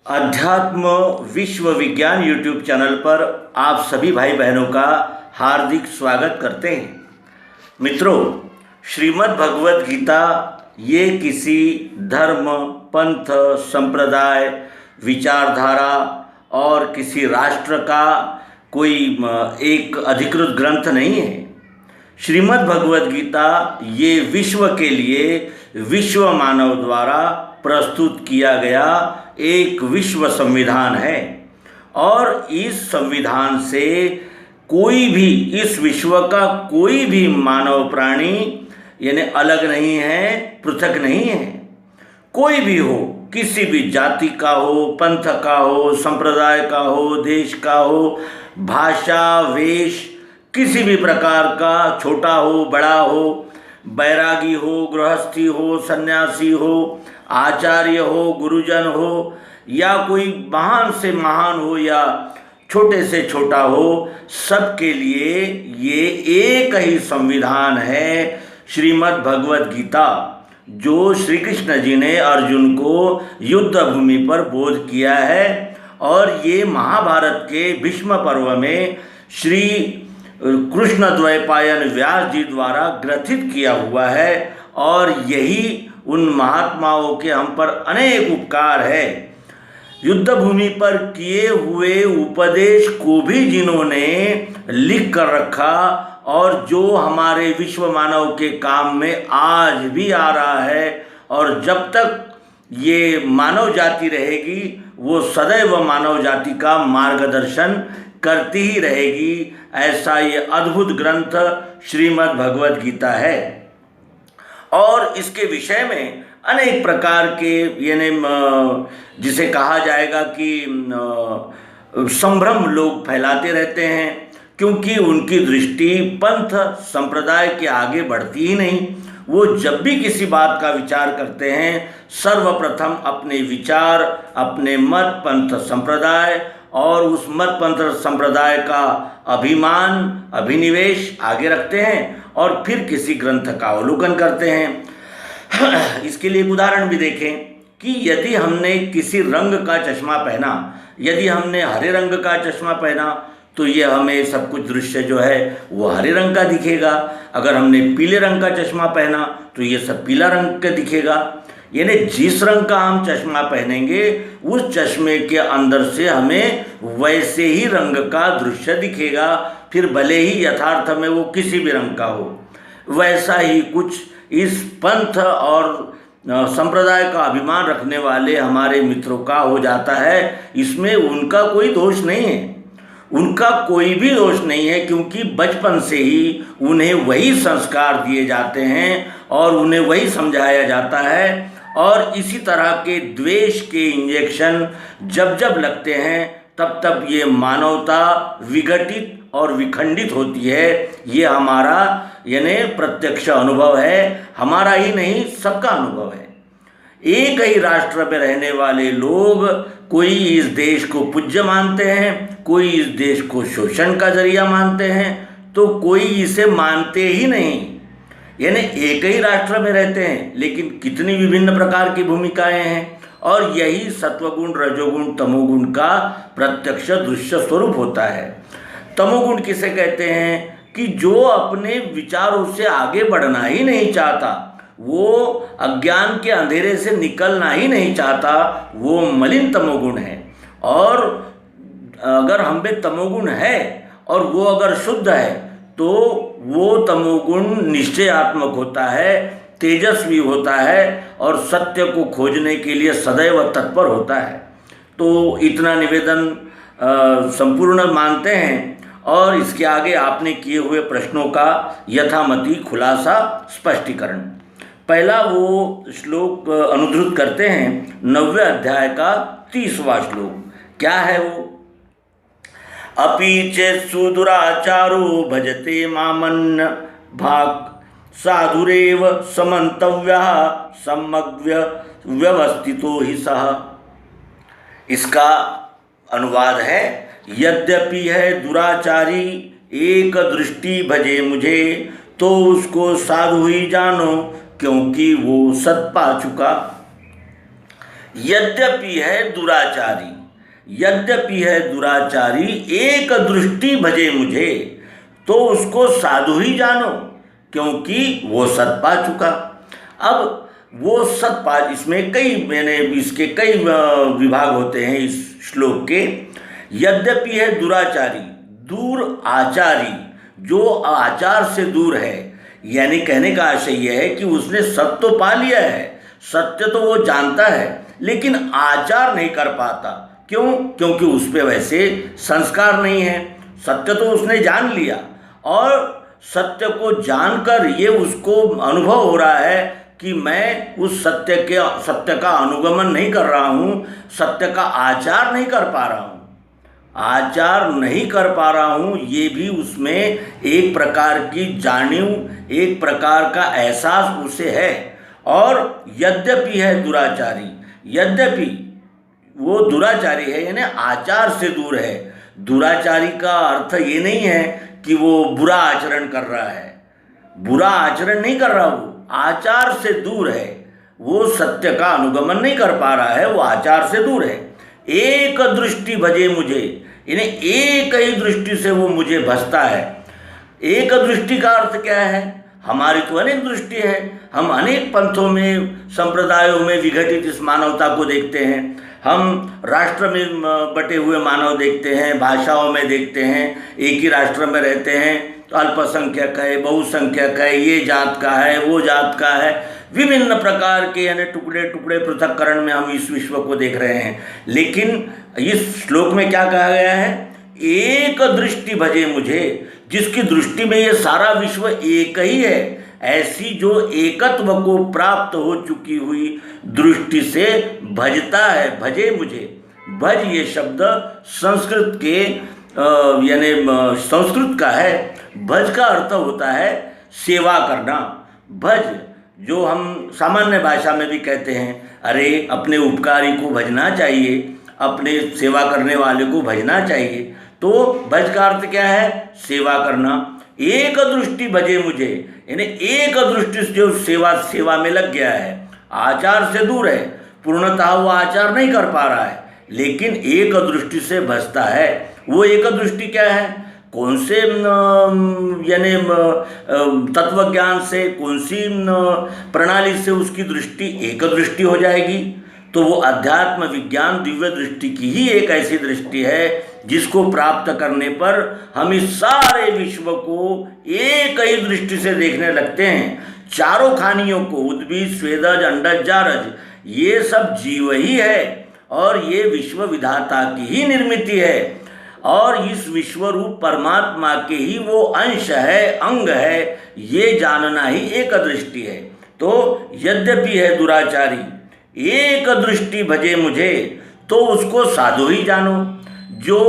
अध्यात्म विश्व विज्ञान यूट्यूब चैनल पर आप सभी भाई बहनों का हार्दिक स्वागत करते हैं। मित्रों, श्रीमद् भगवत गीता ये किसी धर्म, पंथ, संप्रदाय, विचारधारा और किसी राष्ट्र का कोई एक अधिकृत ग्रंथ नहीं है। श्रीमद् भगवत गीता ये विश्व के लिए विश्व मानव द्वारा प्रस्तुत किया गया एक विश्व संविधान है और इस संविधान से कोई भी, इस विश्व का कोई भी मानव प्राणी यानी अलग नहीं है, पृथक नहीं है। कोई भी हो, किसी भी जाति का हो, पंथ का हो, संप्रदाय का हो, देश का हो, भाषा, वेश, किसी भी प्रकार का, छोटा हो, बड़ा हो, बैरागी हो, गृहस्थी हो, सन्यासी हो, आचार्य हो, गुरुजन हो, या कोई महान से महान हो या छोटे से छोटा हो, सबके लिए ये एक ही संविधान है, श्रीमद् भगवत गीता, जो श्री कृष्ण जी ने अर्जुन को युद्ध भूमि पर बोध किया है। और ये महाभारत के भीष्म पर्व में श्री कृष्ण द्वैपायन व्यास जी द्वारा ग्रथित किया हुआ है और यही उन महात्माओं के हम पर अनेक उपकार है। युद्ध भूमि पर किए हुए उपदेश को भी जिन्होंने लिख कर रखा और जो हमारे विश्व मानव के काम में आज भी आ रहा है और जब तक ये मानव जाति रहेगी वो सदैव मानव जाति का मार्गदर्शन करती ही रहेगी, ऐसा ये अद्भुत ग्रंथ श्रीमद् भगवत गीता है। और इसके विषय में अनेक प्रकार के यानी जिसे कहा जाएगा कि संभ्रम लोग फैलाते रहते हैं, क्योंकि उनकी दृष्टि पंथ संप्रदाय के आगे बढ़ती ही नहीं। वो जब भी किसी बात का विचार करते हैं सर्वप्रथम अपने विचार, अपने मत, पंथ, संप्रदाय और उस मत, पंथ, संप्रदाय का अभिमान, अभिनिवेश आगे रखते हैं और फिर किसी ग्रंथ का अवलोकन करते हैं। इसके लिए एक उदाहरण भी देखें कि यदि हमने किसी रंग का चश्मा पहना, यदि हमने हरे रंग का चश्मा पहना तो ये हमें सब कुछ दृश्य जो है वो हरे रंग का दिखेगा। अगर हमने पीले रंग का चश्मा पहना तो ये सब पीला रंग का दिखेगा। यानी जिस रंग का हम चश्मा पहनेंगे उस चश्मे के अंदर से हमें वैसे ही रंग का दृश्य दिखेगा, फिर भले ही यथार्थ में वो किसी भी रंग का हो। वैसा ही कुछ इस पंथ और संप्रदाय का अभिमान रखने वाले हमारे मित्रों का हो जाता है। इसमें उनका कोई दोष नहीं है, उनका कोई भी दोष नहीं है, क्योंकि बचपन से ही उन्हें वही संस्कार दिए जाते हैं और उन्हें वही समझाया जाता है। और इसी तरह के द्वेष के इंजेक्शन जब जब लगते हैं तब तब ये मानवता विघटित और विखंडित होती है। ये हमारा यानी प्रत्यक्ष अनुभव है, हमारा ही नहीं सबका अनुभव है। एक ही राष्ट्र में रहने वाले लोग कोई इस देश को पूज्य मानते हैं, कोई इस देश को शोषण का जरिया मानते हैं, तो कोई इसे मानते ही नहीं। यानी एक ही राष्ट्र में रहते हैं लेकिन कितनी विभिन्न प्रकार की भूमिकाएं हैं। और यही सत्वगुण, रजोगुण, तमोगुण का प्रत्यक्ष दृश्य स्वरूप होता है। तमोगुण किसे कहते हैं कि जो अपने विचारों से आगे बढ़ना ही नहीं चाहता, वो अज्ञान के अंधेरे से निकलना ही नहीं चाहता, वो मलिन तमोगुण है। और अगर हम में तमोगुण है और वो अगर शुद्ध है तो वो तमोगुण निश्चयात्मक होता है, तेजस्वी होता है और सत्य को खोजने के लिए सदैव तत्पर होता है। तो इतना निवेदन संपूर्ण मानते हैं और इसके आगे आपने किए हुए प्रश्नों का यथामति खुलासा, स्पष्टीकरण। पहला वो श्लोक अनुद्धृत करते हैं 9वें अध्याय का 30वां श्लोक। क्या है वो? अपि चेत्सु दुराचारो भजते मामन्न भाग साधुरेव समन्तव्यः सम्यग् व्यवस्थितो हि सः। इसका अनुवाद है, यद्यपि है दुराचारी एक दृष्टि भजे मुझे, तो उसको साधु ही जानो क्योंकि वो सत पा चुका। यद्यपि है दुराचारी, यद्यपि है दुराचारी, एक दृष्टि भजे मुझे, तो उसको साधु ही जानो, क्योंकि वो सत पा चुका। अब वो सत पा, इसमें कई, मैंने इसके कई विभाग होते हैं इस श्लोक के। यद्यपि है दुराचारी, दूर आचारी, जो आचार से दूर है, यानी कहने का आशय यह है कि उसने सत्य तो पा लिया है, सत्य तो वो जानता है, लेकिन आचार नहीं कर पाता। क्यों? क्योंकि उस पर वैसे संस्कार नहीं है। सत्य तो उसने जान लिया, और सत्य को जानकर ये उसको अनुभव हो रहा है कि मैं उस सत्य का अनुगमन नहीं कर रहा हूँ, सत्य का आचार नहीं कर पा रहा हूँ, आचार नहीं कर पा रहा हूँ, ये भी उसमें एक प्रकार की जानिव, एक प्रकार का एहसास उसे है। और यद्यपि है दुराचारी, यद्यपि वो दुराचारी है, यानी आचार से दूर है। दुराचारी का अर्थ ये नहीं है कि वो बुरा आचरण कर रहा है, बुरा आचरण नहीं कर रहा, वो आचार से दूर है, वो सत्य का अनुगमन नहीं कर पा रहा है, वो आचार से दूर है। एक दृष्टि भजे मुझे, यानी एक ही दृष्टि से वो मुझे भजता है। एक दृष्टि का अर्थ क्या है? हमारी तो अनेक दृष्टि है, हम अनेक पंथों में, संप्रदायों में विघटित इस मानवता को देखते हैं, हम राष्ट्र में बटे हुए मानव देखते हैं, भाषाओं में देखते हैं, एक ही राष्ट्र में रहते हैं, तो अल्पसंख्यक है, बहुसंख्यक है, ये जात का है, वो जात का है, विभिन्न प्रकार के यानी टुकड़े टुकड़े पृथक्करण में हम इस विश्व को देख रहे हैं। लेकिन इस श्लोक में क्या कहा गया है? एक दृष्टि भजे मुझे, जिसकी दृष्टि में ये सारा विश्व एक ही है, ऐसी जो एकत्व को प्राप्त हो चुकी हुई दृष्टि से भजता है, भजे मुझे। भज ये शब्द संस्कृत के यानी संस्कृत का है। भज का अर्थ होता है सेवा करना। भज जो हम सामान्य भाषा में भी कहते हैं, अरे अपने उपकारी को भजना चाहिए, अपने सेवा करने वाले को भजना चाहिए। तो भज का अर्थ क्या है? सेवा करना। एक दृष्टि भजे मुझे, यानी एक दृष्टि से जो सेवा में लग गया है, आचार से दूर है, पूर्णतः वो आचार नहीं कर पा रहा है, लेकिन एक दृष्टि से भजता है। वो एक दृष्टि क्या है? कौन से यानी तत्व ज्ञान से, कौन सी प्रणाली से उसकी दृष्टि एक दृष्टि हो जाएगी? तो वो अध्यात्म विज्ञान दिव्य दृष्टि की ही एक ऐसी दृष्टि है जिसको प्राप्त करने पर हम इस सारे विश्व को एक ही दृष्टि से देखने लगते हैं। चारों खानियों को, उद्भिद, स्वेदज, अंडज, जारज, ये सब जीव ही है और ये विश्व विधाता की ही निर्मिति है, और इस विश्वरूप परमात्मा के ही वो अंश है, अंग है, ये जानना ही एक दृष्टि है। तो यद्यपि है दुराचारी, एक दृष्टि भजे मुझे, तो उसको साधु ही जानो, जो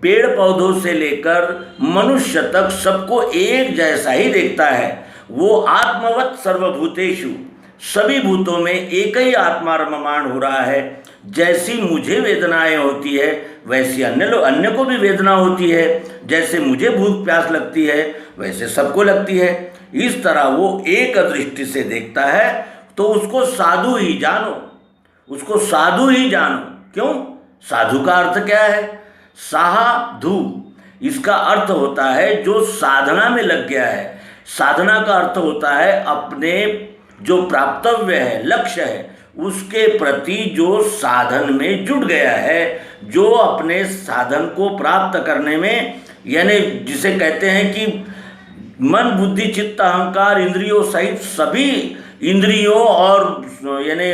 पेड़ पौधों से लेकर मनुष्य तक सबको एक जैसा ही देखता है। वो आत्मवत् सर्वभूतेषु, सभी भूतों में एक ही आत्मा रममाण हो रहा है। जैसी मुझे वेदनाएं होती है वैसी अन्य को भी वेदना होती है। जैसे मुझे भूख प्यास लगती है वैसे सबको लगती है। इस तरह वो एक दृष्टि से देखता है, तो उसको साधु ही जानो, उसको साधु ही जानो। क्यों? साधु का अर्थ क्या है? साधु, इसका अर्थ होता है जो साधना में लग गया है। साधना का अर्थ होता है अपने जो प्राप्तव्य है, लक्ष्य है, उसके प्रति जो साधन में जुट गया है, जो अपने साधन को प्राप्त करने में, यानी जिसे कहते हैं कि मन, बुद्धि, चित्त, अहंकार, इंद्रियों सहित सभी इंद्रियों और यानी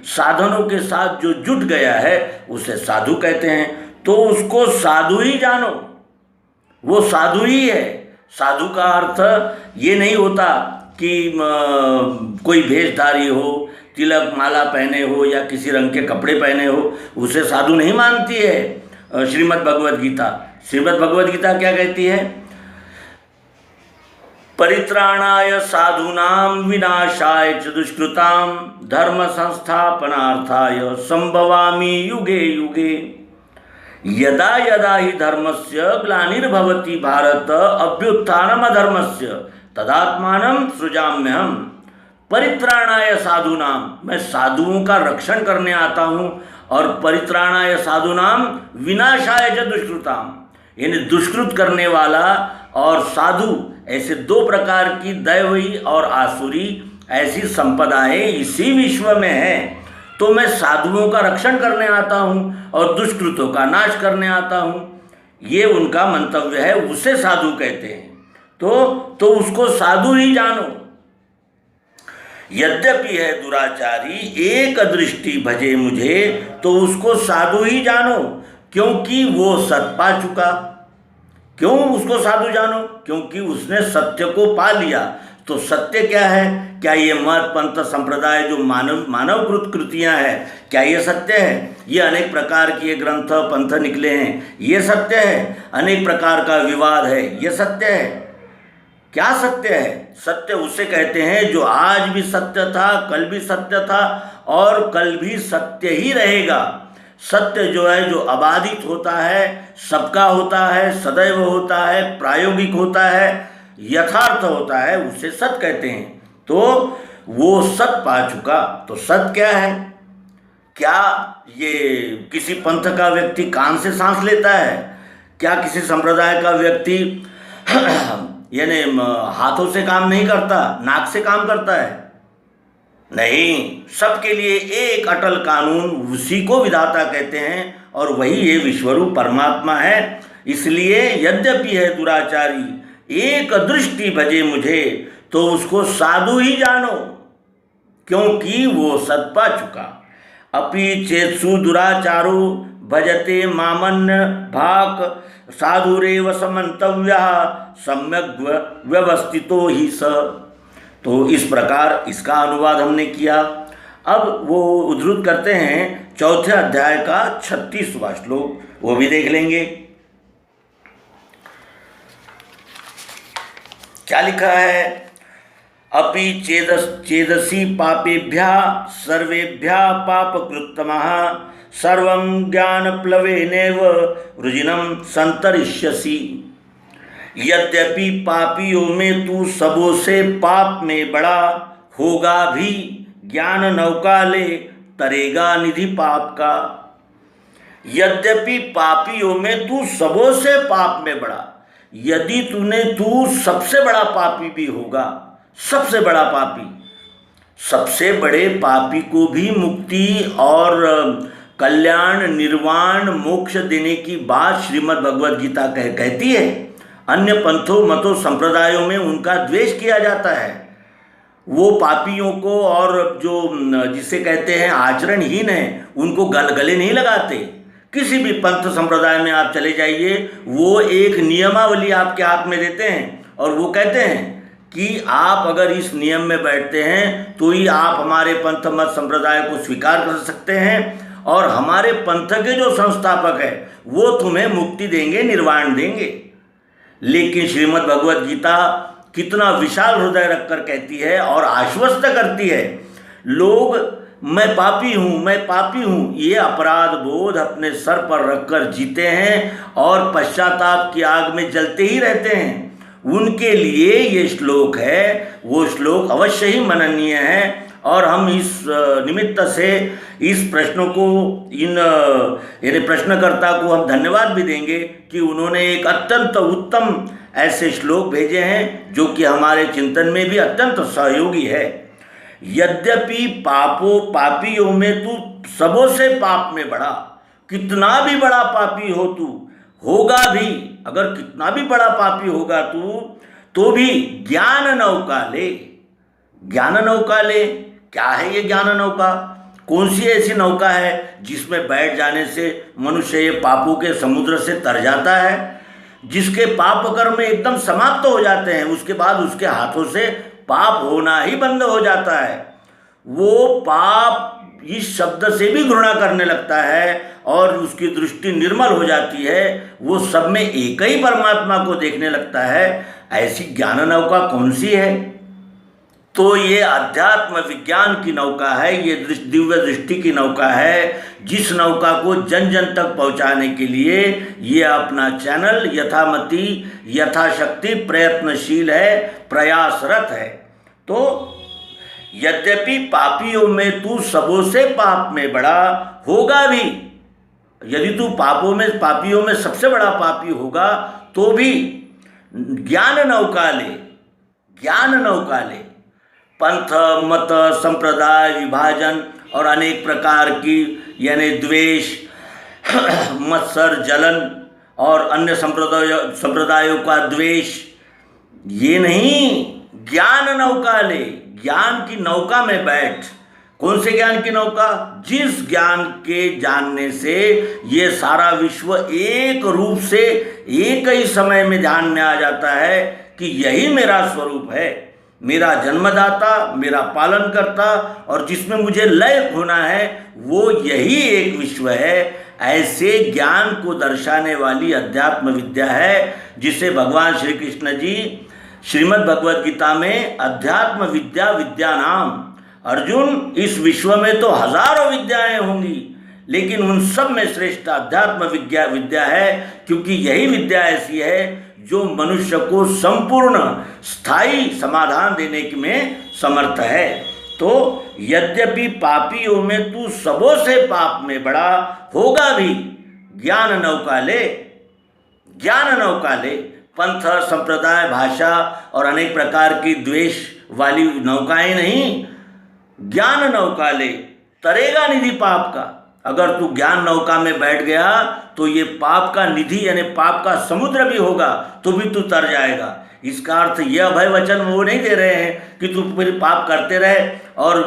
साधनों के साथ जो जुट गया है उसे साधु कहते हैं। तो उसको साधु ही जानो, वो साधु ही है। साधु का अर्थ ये नहीं होता कि कोई भेषधारी हो, तिलक माला पहने हो या किसी रंग के कपड़े पहने हो, उसे साधु नहीं मानती है श्रीमद् भगवद गीता। श्रीमद् भगवद गीता क्या कहती है? परित्राणाय साधूनां विनाशाय च दुष्कृतां धर्म संस्थापनार्थाय संभवामि युगे युगे। यदा यदा हि धर्मस्य ग्लानिर्भवति भारत अभ्युत्थानम् अधर्मस्य तदात्मानं सृजाम्यहम् परित्राणाय साधूनाम, मैं साधुओं का रक्षण करने आता हूँ, और परित्राणाय साधूनाम विनाशाय च दुष्कृताम, यानी दुष्कृत करने वाला और साधु, ऐसे दो प्रकार की दैवी और आसुरी ऐसी संपदाएं इसी विश्व में है। तो मैं साधुओं का रक्षण करने आता हूँ और दुष्कृतों का नाश करने आता हूँ, ये उनका मंतव्य है, उसे साधु कहते हैं। तो उसको साधु ही जानो। यद्यपि है दुराचारी एक दृष्टि भजे मुझे, तो उसको साधु ही जानो, क्योंकि वो सत पा चुका। क्यों उसको साधु जानो? क्योंकि उसने सत्य को पा लिया। तो सत्य क्या है? क्या ये मत पंथ संप्रदाय जो मानवकृत कृतियाँ हैं, क्या ये सत्य है? ये अनेक प्रकार के ये ग्रंथ पंथ निकले हैं, ये सत्य है? अनेक प्रकार का विवाद है, ये सत्य है? क्या सत्य है? सत्य उसे कहते हैं जो आज भी सत्य था, कल भी सत्य था और कल भी सत्य ही रहेगा। सत्य जो है, जो अबाधित होता है, सबका होता है, सदैव होता है, प्रायोगिक होता है, यथार्थ होता है, उसे सत्य कहते हैं। तो वो सत्य पा चुका। तो सत्य क्या है? क्या ये किसी पंथ का व्यक्ति कान से सांस लेता है? क्या किसी संप्रदाय का व्यक्ति यानी हाथों से काम नहीं करता, नाक से काम करता है? नहीं, सबके लिए एक अटल कानून, उसी को विधाता कहते हैं और वही ये विश्वरूप परमात्मा है। इसलिए यद्यपि है दुराचारी एक दृष्टि भजे मुझे, तो उसको साधु ही जानो, क्योंकि वो सत पा चुका। अपि चेत्सु दुराचारो भजते मामन्य भाक, साधुरेव समन्तव्यः सम्यग् व्यवस्थितो ही स। तो इस प्रकार इसका अनुवाद हमने किया। अब वो उद्धृत करते हैं चौथे अध्याय का 36वां श्लोक, वो भी देख लेंगे। क्या लिखा है? अपि चेदसि पापेभ्यः सर्वेभ्यः पापकृत्तमः सर्वं ज्ञानप्लवेनैव वृजिनं सन्तरिष्यसि। यद्यपि पापियों में तू सबों से पाप में बड़ा, होगा भी ज्ञान नौका ले तरेगा निधि पाप का। यद्यपि पापियों में तू सबों से पाप में बड़ा, यदि तू सबसे बड़ा पापी भी होगा, सबसे बड़ा पापी, सबसे बड़े पापी को भी मुक्ति और कल्याण, निर्वाण, मोक्ष देने की बात श्रीमद् भगवद गीता कहती है। अन्य पंथों, मतों, संप्रदायों में उनका द्वेष किया जाता है। वो पापियों को और जो जिसे कहते हैं आचरणहीन है, उनको गले नहीं लगाते। किसी भी पंथ संप्रदाय में आप चले जाइए, वो एक नियमावली आपके हाथ में देते हैं और वो कहते हैं कि आप अगर इस नियम में बैठते हैं तो ही आप हमारे पंथ मत संप्रदाय को स्वीकार कर सकते हैं, और हमारे पंथ के जो संस्थापक है वो तुम्हें मुक्ति देंगे, निर्वाण देंगे। लेकिन श्रीमद् भगवद गीता कितना विशाल हृदय रखकर कहती है और आश्वस्त करती है, लोग मैं पापी हूँ, मैं पापी हूँ, ये अपराध बोध अपने सर पर रखकर जीते हैं और पश्चाताप की आग में जलते ही रहते हैं। उनके लिए ये श्लोक है, वो श्लोक अवश्य ही मननीय है। और हम इस निमित्त से इस प्रश्नों को, यानी प्रश्नकर्ता को हम धन्यवाद भी देंगे कि उन्होंने एक अत्यंत उत्तम ऐसे श्लोक भेजे हैं जो कि हमारे चिंतन में भी अत्यंत सहयोगी है। यद्यपि पापियों में तू सबों से पाप में बड़ा, कितना भी बड़ा पापी हो तू, होगा भी, अगर कितना भी बड़ा पापी होगा तू, तो भी ज्ञान नौका ले। ज्ञान नौका ले, क्या है ये ज्ञान नौका? कौन सी ऐसी नौका है जिसमें बैठ जाने से मनुष्य ये पापों के समुद्र से तर जाता है, जिसके पाप कर्म एकदम समाप्त हो जाते हैं, उसके बाद उसके हाथों से पाप होना ही बंद हो जाता है। वो पाप इस शब्द से भी घृणा करने लगता है और उसकी दृष्टि निर्मल हो जाती है, वो सब में एक ही परमात्मा को देखने लगता है। ऐसी ज्ञान नौका कौन सी है? तो ये अध्यात्म विज्ञान की नौका है, ये दिव्य दृष्टि की नौका है, जिस नौका को जन जन तक पहुंचाने के लिए ये अपना चैनल यथामति यथाशक्ति प्रयत्नशील है, प्रयासरत है। तो यद्यपि पापियों में तू सबों से पाप में बड़ा होगा भी। यदि तू पापियों में सबसे बड़ा पापी होगा तो भी ज्ञान नौका ले। पंथ, मत, संप्रदाय, विभाजन और अनेक प्रकार की यानी द्वेष, मत्सर, जलन और अन्य संप्रदायों का द्वेष, ये नहीं, ज्ञान नौका ले। ज्ञान की नौका में बैठ। कौन से ज्ञान की नौका? जिस ज्ञान के जानने से ये सारा विश्व एक रूप से एक ही समय में ध्यान में आ जाता है कि यही मेरा स्वरूप है, मेरा जन्मदाता, मेरा पालन करता, और जिसमें मुझे लय होना है वो यही एक विश्व है। ऐसे ज्ञान को दर्शाने वाली अध्यात्म विद्या है, जिसे भगवान श्री कृष्ण जी श्रीमद् भगवद गीता में अध्यात्म विद्या विद्या नाम। अर्जुन, इस विश्व में तो हजारों विद्याएं होंगी, लेकिन उन सब में श्रेष्ठ अध्यात्म विद्या है, क्योंकि यही विद्या ऐसी है जो मनुष्य को संपूर्ण स्थायी समाधान देने में समर्थ है। तो यद्यपि पापियों में तू सबों से पाप में बड़ा होगा भी, ज्ञान नौका ले। पंथ, संप्रदाय, भाषा और अनेक प्रकार की द्वेष वाली नौकाएं नहीं, ज्ञान नौका ले, तरेगा निधि पाप का। अगर तू ज्ञान नौका में बैठ गया तो ये पाप का निधि यानी पाप का समुद्र भी होगा तो भी तू तर जाएगा। इसका अर्थ यह अभय वचन वो नहीं दे रहे हैं कि तू फिर पाप करते रहे और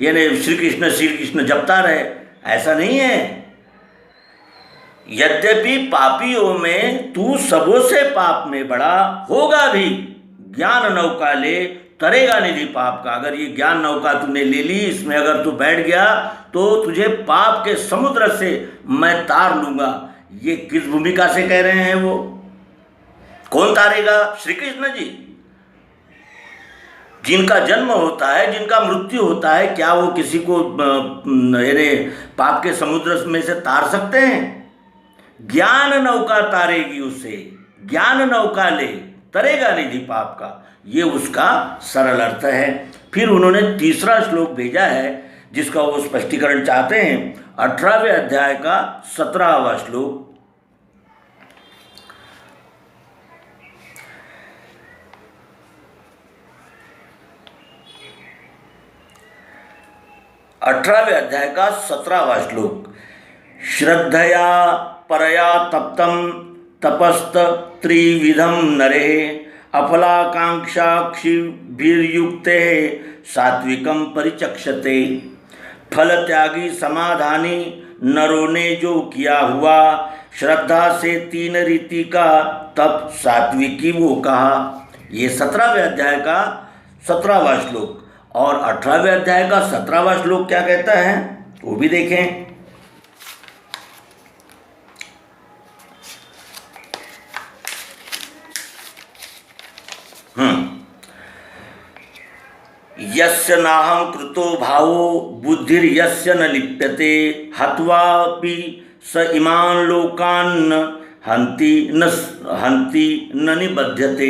यानी श्री कृष्ण जपता रहे, ऐसा नहीं है। यद्यपि पापियों में तू सबों से पाप में बड़ा होगा भी, ज्ञान नौका ले, तरेगा निधि पाप का। अगर ये ज्ञान नौका तूने ले ली, इसमें अगर तू बैठ गया तो तुझे पाप के समुद्र से मैं तार लूंगा। ये किस भूमिका से कह रहे हैं? वो कौन तारेगा? श्री कृष्ण जी। जिनका जन्म होता है, जिनका मृत्यु होता है, क्या वो किसी को यानी पाप के समुद्र में से तार सकते हैं? ज्ञान नौका तारेगी उसे, ज्ञान नौका ले, तरेगा निधि पाप का। ये उसका सरल अर्थ है। फिर उन्होंने तीसरा श्लोक भेजा है जिसका वो स्पष्टीकरण चाहते हैं। 18वें अध्याय का 17वां श्लोक। अठारहवें अध्याय का 17वां श्लोक। श्रद्धया परया तप्तम तपस्त त्रिविधम नरे अफलाकांक्षाक्षिभिर्युक्ते सात्विकम परिचक्षते। फल त्यागी समाधानी नरों ने जो किया हुआ, श्रद्धा से 3 रीति का तप सात्विकी वो कहा। ये 17वें अध्याय का 17वां श्लोक। और 18वें अध्याय का 17वां श्लोक क्या कहता है वो भी देखें। यस्य नाहं कृतो भावो बुद्धिर्यस्य न लिप्यते हत्वापि स इमान् लोकान् हन्ति न निबध्यते।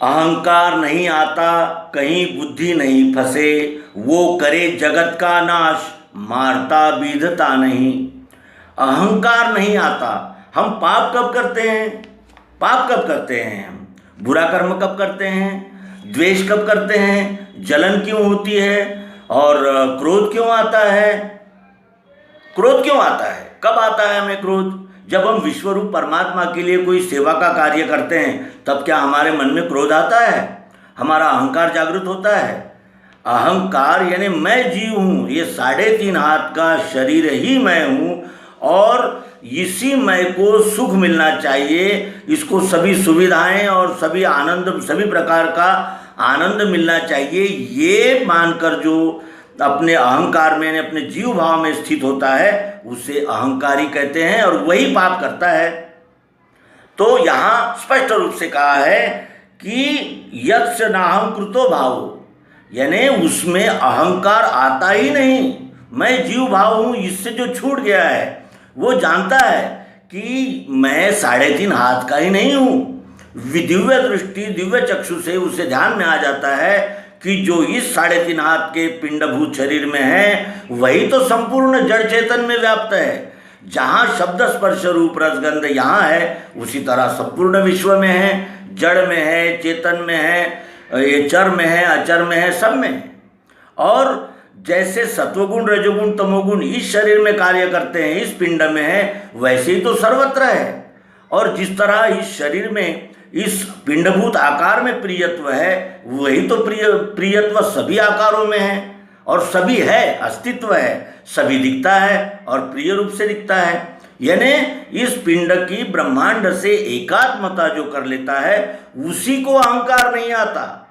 अहंकार नहीं आता, कहीं बुद्धि नहीं फंसे, वो करे जगत का नाश, मारता बीधता नहीं। अहंकार नहीं आता। हम पाप कब करते हैं? पाप कब करते हैं? हम बुरा कर्म कब करते हैं? द्वेष कब करते हैं? जलन क्यों होती है? और क्रोध क्यों आता है? क्रोध क्यों आता है? कब आता है हमें क्रोध? जब हम विश्वरूप परमात्मा के लिए कोई सेवा का कार्य करते हैं, तब क्या हमारे मन में क्रोध आता है? हमारा अहंकार जागृत होता है? अहंकार यानी मैं जीव हूँ, ये 3.5 हाथ का शरीर ही मैं हूँ, और इसी मैं को सुख मिलना चाहिए, इसको सभी सुविधाएं और सभी आनंद, सभी प्रकार का आनंद मिलना चाहिए। ये मानकर जो अपने अहंकार में, अपने जीव भाव में स्थित होता है, उसे अहंकारी कहते हैं, और वही पाप करता है। तो यहाँ स्पष्ट रूप से कहा है कि यस्य नाहं कृतो भावो, यानी उसमें अहंकार आता ही नहीं। मैं जीव भाव हूँ, इससे जो छूट गया है वो जानता है कि मैं 3.5 हाथ का ही नहीं हूँ। दिव्य दृष्टि, दिव्य चक्षु से उसे ध्यान में आ जाता है कि जो इस 3.5 हाथ के पिंडभूत शरीर में है वही तो संपूर्ण जड़ चेतन में व्याप्त है। जहाँ शब्द स्पर्श रूप रसगंध यहाँ है, उसी तरह संपूर्ण विश्व में है, जड़ में है, चेतन में है, ये चर में है, अचर में है, सब में है। और जैसे सत्वगुण रजोगुण तमोगुण इस शरीर में कार्य करते हैं, इस पिंड में है, वैसे ही तो सर्वत्र है। और जिस तरह इस शरीर में इस पिंडभूत आकार में प्रियत्व है, वही तो प्रियत्व सभी आकारों में है और सभी है, अस्तित्व है, सभी दिखता है और प्रिय रूप से दिखता है। यानी इस पिंड की ब्रह्मांड से एकात्मता जो कर लेता है उसी को अहंकार नहीं आता।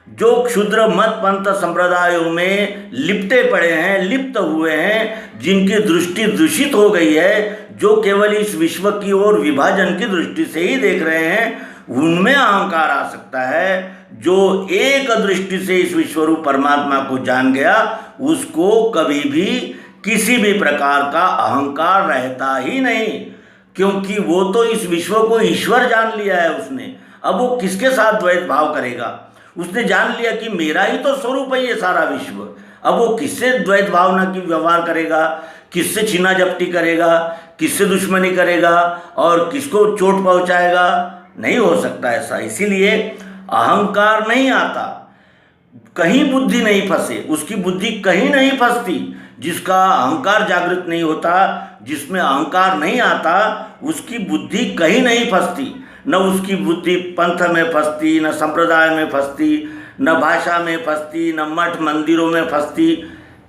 जो क्षुद्र मत पंथ संप्रदायों में लिपटे पड़े हैं, लिप्त हुए हैं, जिनकी दृष्टि दूषित हो गई है, जो केवल इस विश्व की ओर विभाजन की दृष्टि से ही देख रहे हैं, उनमें अहंकार आ सकता है। जो एक दृष्टि से इस विश्वरूप परमात्मा को जान गया, उसको कभी भी किसी भी प्रकार का अहंकार रहता ही नहीं, क्योंकि वो तो इस विश्व को ईश्वर जान लिया है उसने। अब वो किसके साथ द्वैत भाव करेगा? उसने जान लिया कि मेरा ही तो स्वरूप है ये सारा विश्व। अब वो किससे द्वैत भावना की व्यवहार करेगा, किससे छीना झपटी करेगा, किससे दुश्मनी करेगा और किसको चोट पहुंचाएगा? नहीं हो सकता ऐसा। इसीलिए अहंकार नहीं आता, कहीं बुद्धि नहीं फंसे, उसकी बुद्धि कहीं नहीं फंसती। जिसका अहंकार जागृत नहीं होता, जिसमें अहंकार नहीं आता, उसकी बुद्धि कहीं नहीं फंसती। न उसकी बुद्धि पंथ में फंसती, न संप्रदाय में फंसती, न भाषा में फंसती, न मठ मंदिरों में फंसती,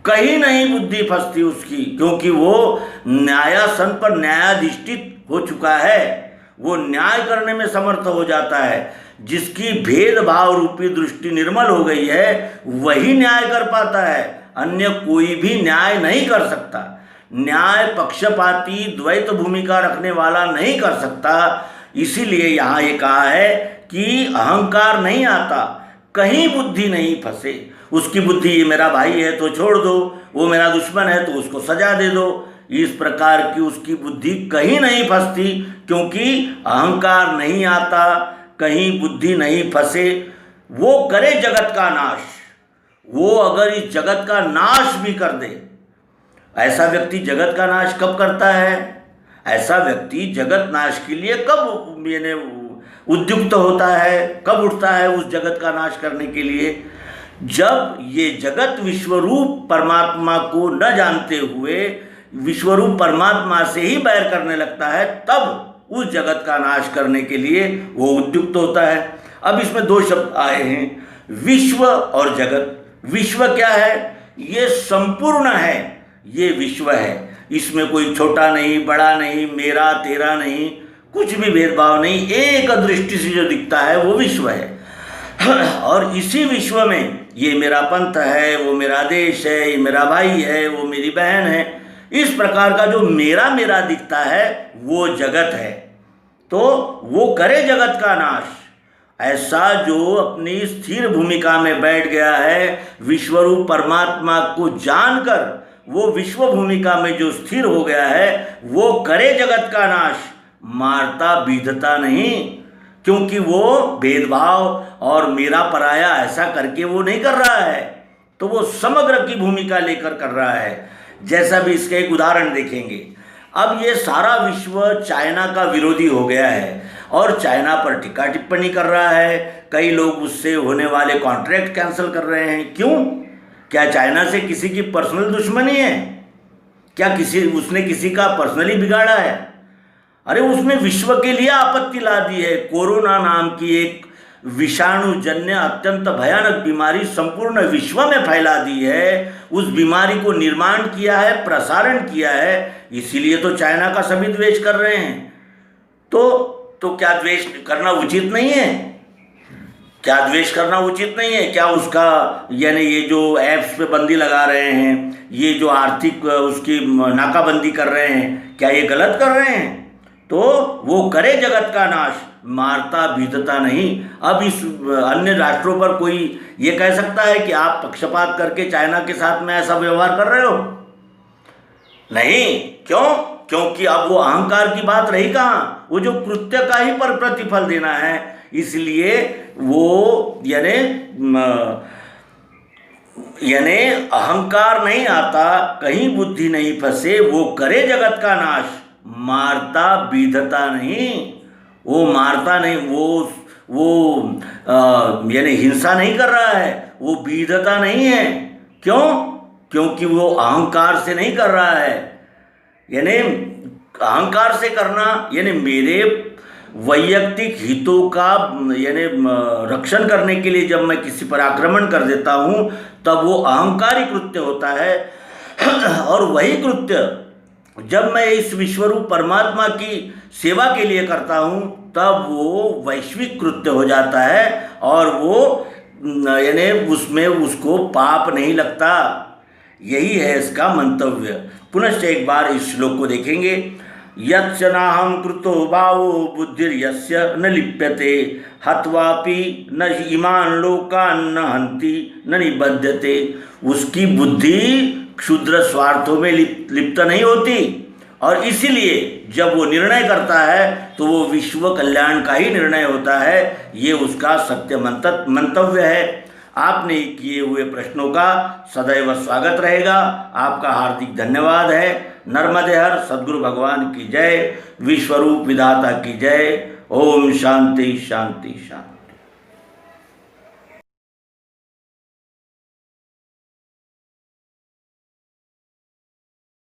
कहीं नहीं बुद्धि फंसती उसकी, क्योंकि वो न्यायासन पर न्यायाधिष्ठित हो चुका है। वो न्याय करने में समर्थ हो जाता है। जिसकी भेदभाव रूपी दृष्टि निर्मल हो गई है वही न्याय कर पाता है, अन्य कोई भी न्याय नहीं कर सकता। न्याय पक्षपाती द्वैत भूमिका रखने वाला नहीं कर सकता। इसीलिए यहाँ ये कहा है कि अहंकार नहीं आता, कहीं बुद्धि नहीं फंसे। उसकी बुद्धि ये मेरा भाई है तो छोड़ दो, वो मेरा दुश्मन है तो उसको सजा दे दो, इस प्रकार की उसकी बुद्धि कहीं नहीं फंसती, क्योंकि अहंकार नहीं आता, कहीं बुद्धि नहीं फंसे। वो करे जगत का नाश, वो अगर इस जगत का नाश भी कर दे। ऐसा व्यक्ति जगत का नाश कब करता है? ऐसा व्यक्ति जगत नाश के लिए कब यानी उद्युक्त होता है, कब उठता है उस जगत का नाश करने के लिए? जब ये जगत विश्वरूप परमात्मा को न जानते हुए विश्वरूप परमात्मा से ही बैर करने लगता है, तब उस जगत का नाश करने के लिए वो उद्युक्त होता है। अब इसमें दो शब्द आए हैं, विश्व और जगत। विश्व क्या है? ये संपूर्ण है, ये विश्व है। इसमें कोई छोटा नहीं, बड़ा नहीं, मेरा तेरा नहीं, कुछ भी भेदभाव नहीं, एक दृष्टि से जो दिखता है वो विश्व है। और इसी विश्व में ये मेरा पंथ है, वो मेरा देश है, ये मेरा भाई है, वो मेरी बहन है, इस प्रकार का जो मेरा मेरा दिखता है वो जगत है। तो वो करे जगत का नाश। ऐसा जो अपनी स्थिर भूमिका में बैठ गया है, विश्वरूप परमात्मा को जानकर वो विश्व भूमिका में जो स्थिर हो गया है, वो करे जगत का नाश, मारता बीधता नहीं, क्योंकि वो भेदभाव और मेरा पराया ऐसा करके वो नहीं कर रहा है, तो वो समग्र की भूमिका लेकर कर रहा है। जैसा भी इसका एक उदाहरण देखेंगे। अब ये सारा विश्व चाइना का विरोधी हो गया है और चाइना पर टीका टिप्पणी कर रहा है। कई लोग उससे होने वाले कॉन्ट्रैक्ट कैंसिल कर रहे हैं। क्यों? क्या चाइना से किसी की पर्सनल दुश्मनी है? क्या उसने किसी का पर्सनली बिगाड़ा है? अरे उसने विश्व के लिए आपत्ति ला दी है। कोरोना नाम की एक विषाणुजन्य अत्यंत भयानक बीमारी संपूर्ण विश्व में फैला दी है। उस बीमारी को निर्माण किया है, प्रसारण किया है, इसीलिए तो चाइना का सभी द्वेष कर रहे हैं। तो क्या द्वेष करना उचित नहीं है? क्या द्वेष करना उचित नहीं है? क्या उसका यानी ये जो ऐप्स पे बंदी लगा रहे हैं, ये जो आर्थिक उसकी नाकाबंदी कर रहे हैं, क्या ये गलत कर रहे हैं? तो वो करे जगत का नाश, मारता बीतता नहीं। अब इस अन्य राष्ट्रों पर कोई ये कह सकता है कि आप पक्षपात करके चाइना के साथ में ऐसा व्यवहार कर रहे हो? नहीं। क्यों? क्योंकि अब वो अहंकार की बात रही कहाँ, वो जो कृत्य का ही पर प्रतिफल देना है। इसलिए वो यानी यानी अहंकार नहीं आता, कहीं बुद्धि नहीं फंसे, वो करे जगत का नाश, मारता बीधता नहीं, वो मारता नहीं, वो यानी हिंसा नहीं कर रहा है, वो बीधता नहीं है। क्यों? क्योंकि वो अहंकार से नहीं कर रहा है। यानी अहंकार से करना यानी मेरे वैयक्तिक हितों का यानी रक्षण करने के लिए जब मैं किसी पर आक्रमण कर देता हूँ तब वो अहंकारी कृत्य होता है। और वही कृत्य जब मैं इस विश्वरूप परमात्मा की सेवा के लिए करता हूँ तब वो वैश्विक कृत्य हो जाता है और वो यानी उसमें उसको पाप नहीं लगता। यही है इसका मंतव्य। पुनश्च एक बार इस श्लोक को देखेंगे। यच्च नाहं कृतो भावो बुद्धिर्यस्य न लिप्यते हत्वापि न इमान् लोकान् न हन्ति न निबध्यते। उसकी बुद्धि क्षुद्र स्वार्थों में लिप्त नहीं होती और इसीलिए जब वो निर्णय करता है तो वो विश्व कल्याण का ही निर्णय होता है। ये उसका सत्य मंतव्य है। आपने किए हुए प्रश्नों का सदैव स्वागत रहेगा। आपका हार्दिक धन्यवाद है। नर्मदे हर सद्गुरु भगवान की जय। विश्वरूप विधाता की जय। ओम शांति शांति शांति।